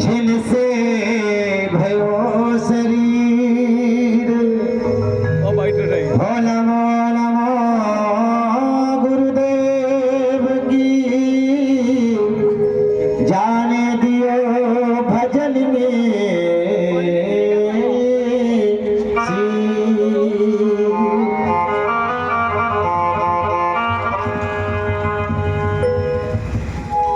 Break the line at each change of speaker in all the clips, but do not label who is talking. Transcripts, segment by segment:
जिनसे भयो शरीर हो नमो नमो गुरुदेव की जाने दियो भजन में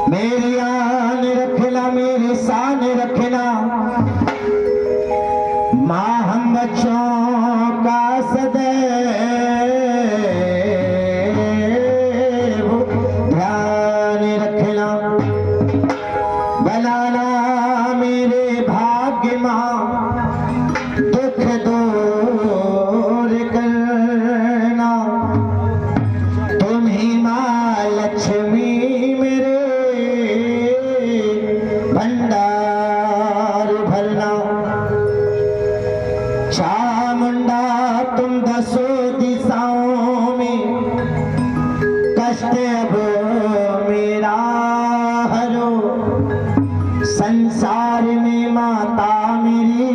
मेरी आन रखना मेरी शान रखना माँ हम बच्चों का सदैव ध्यान रखना बनाना मेरे भाग्य माँ दुख दूर करना तुम ही माँ लक्ष्मी भंडार भरना चामुंडा तुम दसों दिशाओं में कष्ट अब मेरा हरो संसार में माता मेरी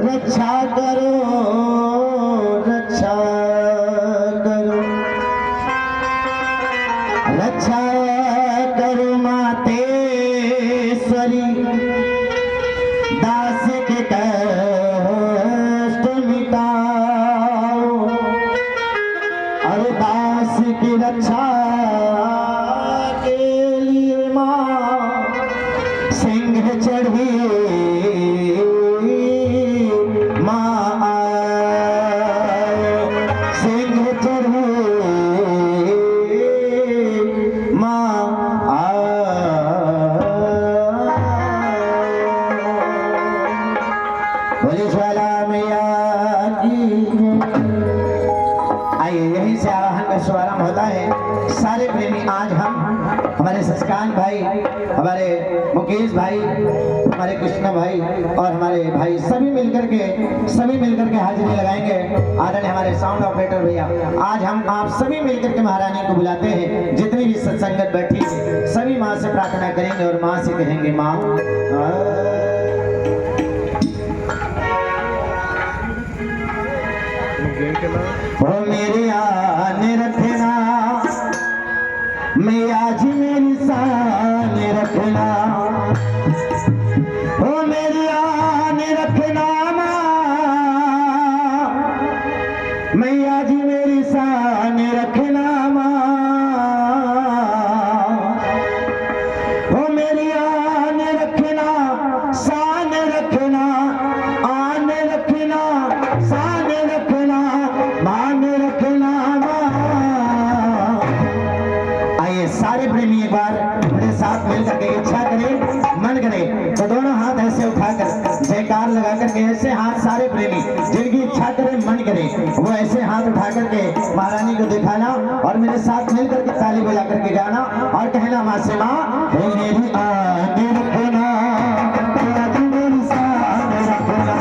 रक्षा करो रक्षा करो रक्षा करो माते दास के कष्ट मिटाओ और दास की रक्षा के लिए माँ सिंह चढ़ी माँ सिंह चढ़ी माँ आइए यहीं से आवाहन का शुभारंभ होता है। सारे प्रेमी आज हम हमारे शशकांत भाई हमारे मुकेश भाई हमारे कृष्ण भाई और हमारे भाई सभी मिलकर के हाजिरी लगाएंगे। आदरणीय हमारे साउंड ऑपरेटर भैया आज हम आप सभी मिलकर के महारानी को बुलाते हैं। जितनी भी सत्संगत बैठी सभी माँ से प्रार्थना करेंगे और माँ से कहेंगे माँ वो मेरे आने रखना मैं आज मेरी शान रखना वो मेरी आने रखना मैं आज मेरी शान रखना वो मेरी आने रखना शान रखना आन रखना शान रखना मान रखना आइए सारे प्रेमी एक बार मेरे साथ मिल करके इच्छा करें मन करे तो दोनों हाथ ऐसे उठाकर जयकार लगा करके ऐसे हाथ सारे प्रेमी जिनकी इच्छा करे मन करे वो ऐसे हाथ उठा करके महारानी को दिखाना और मेरे साथ मिल करके ताली बजा करके गाना और कहना माँ से माँ मेरी आने रखना मेरी शान रखना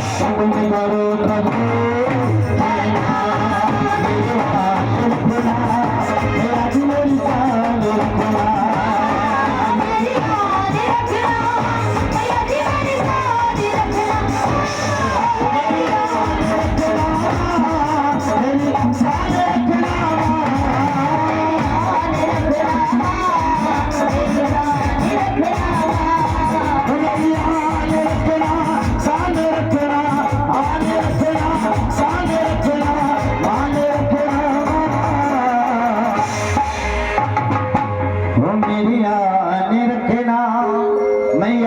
तुम करो करो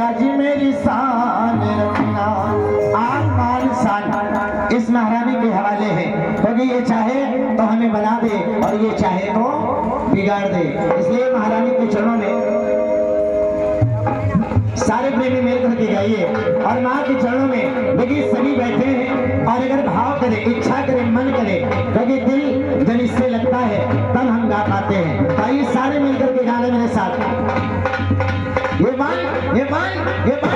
आज मेरी शान रखना इस महारानी के हवाले है, क्योंकि ये चाहे तो हमें बना दे और ये चाहे तो बिगाड़ दे। इसलिए महारानी के चरणों में सारे प्रेमी मेल करके गाइए और माँ के चरणों में देखिए सभी बैठे हैं और अगर भाव करे, इच्छा करे, मन करे, क्योंकि दिल जब इससे लगता है तब हम गा पाते हैं। तो आइए सारे मिलकर के गाने मेरे साथ। ये मान तो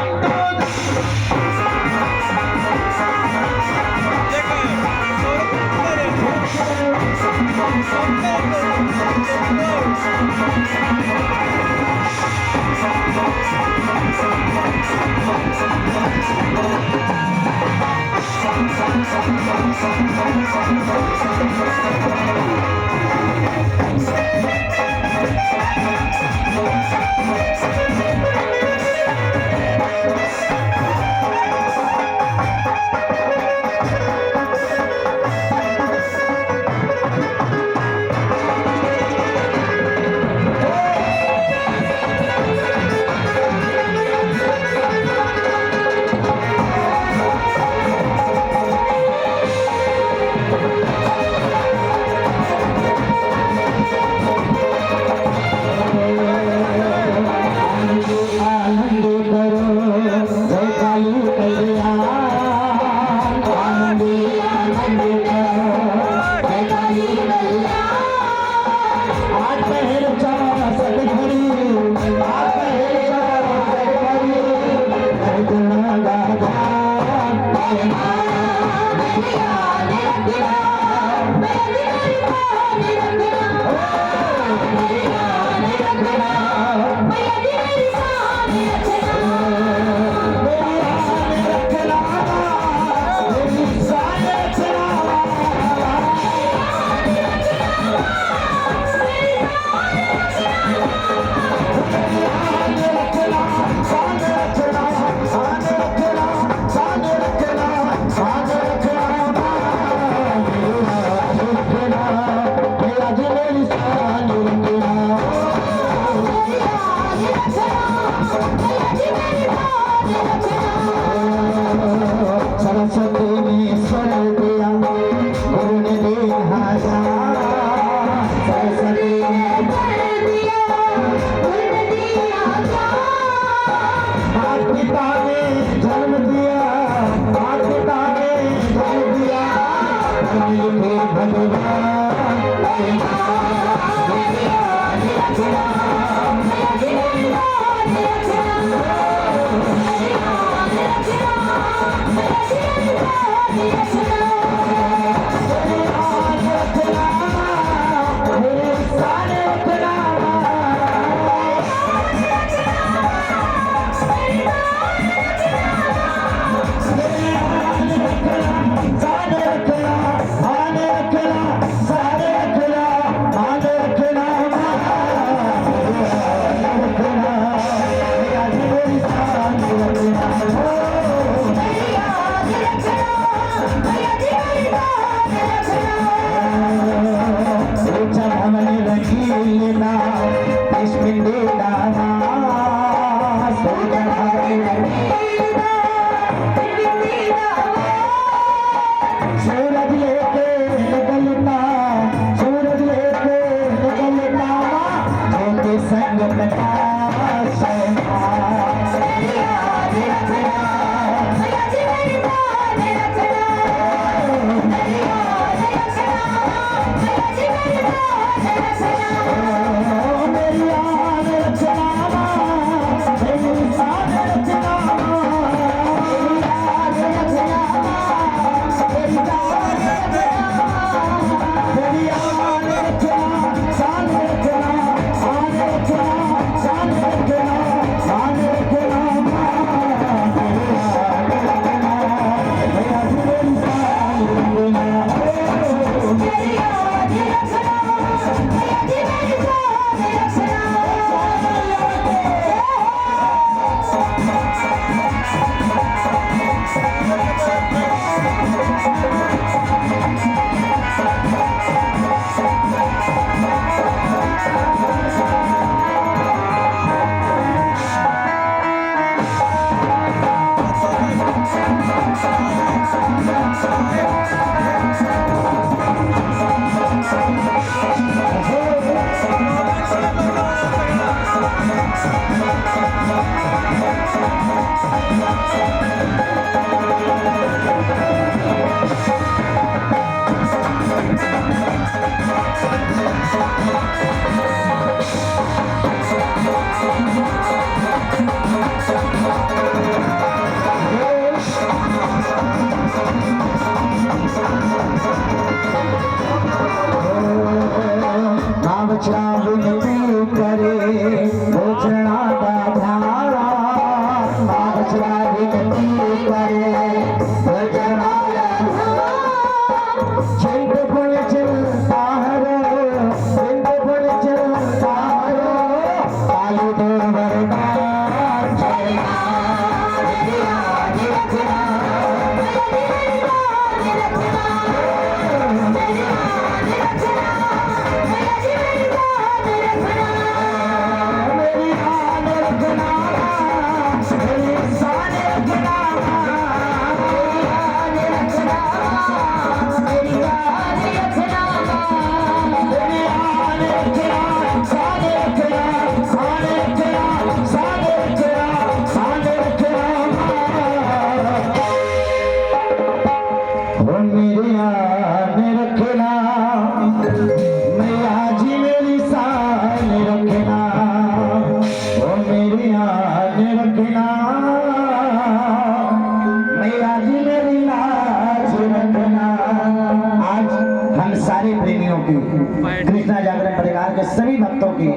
कृष्णा जागरण परिवार के सभी भक्तों की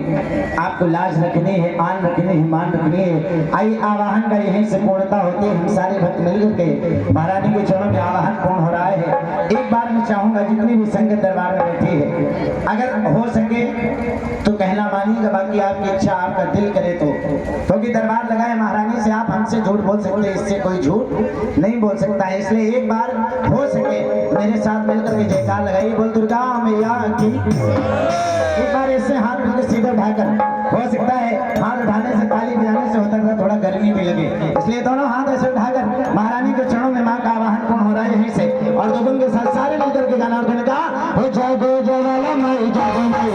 आपको लाज रखनी है, आन रखनी है, मान रखनी है। आई आवाहन का यहीं से पूर्णता होती है। हम सारे भक्त मिलकर के महारानी के चरणों में आवाहन पूर्ण हो रहा है। एक बार मैं चाहूंगा जितनी भी संगत दरबार में बैठी है, अगर हो सके तो कहना मानिएगा, बाकी आपकी इच्छा आपका दिल करे तो, क्योंकि दरबार लगाए महारानी से आप हमसे झूठ बोल सकते हैं, इससे कोई झूठ नहीं बोल सकता है। इसलिए एक बार हो सके मेरे साथ मिलकर के जयकार लगाइए, बोल दुर्गा मैया की। एक बार ऐसे हाथ मिलकर सीधे उठाकर, हो सकता है हाथ उठाने से, ताली बजाने से होता है थोड़ा गर्मी भी लगे, इसलिए दोनों हाथ ऐसे उठाकर महारानी के चरणों में मां का आवाहन पूर्ण हो रहा है यहीं से। और दोनों के साथ सारे मिलकर के गाना उठाने का, हो जागो जवाला माई जागो माई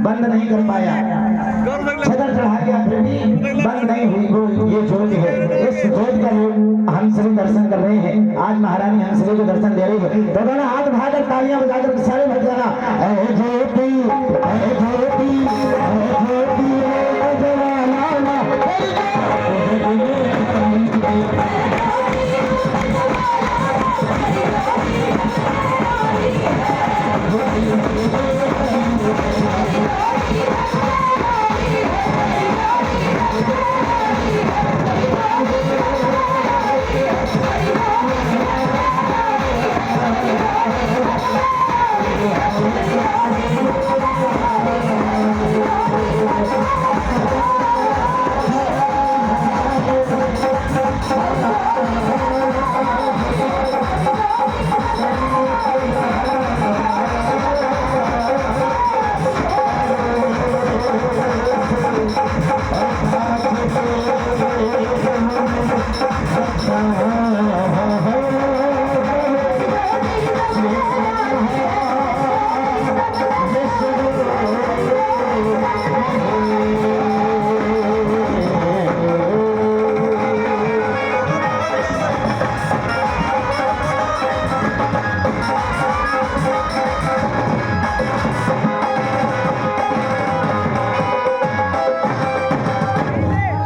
बंद नहीं कर पाया, छतर चढ़ा गया फिर भी बंद नहीं हुई वो ये ज्योति है। इस ज्योति का हम सभी दर्शन कर रहे हैं। आज महारानी हम सभी को दर्शन दे रही है, तो दोनों हाथ उठाकर तालियां बजाकर सारे भक्त जाना, ज्योति ज्योति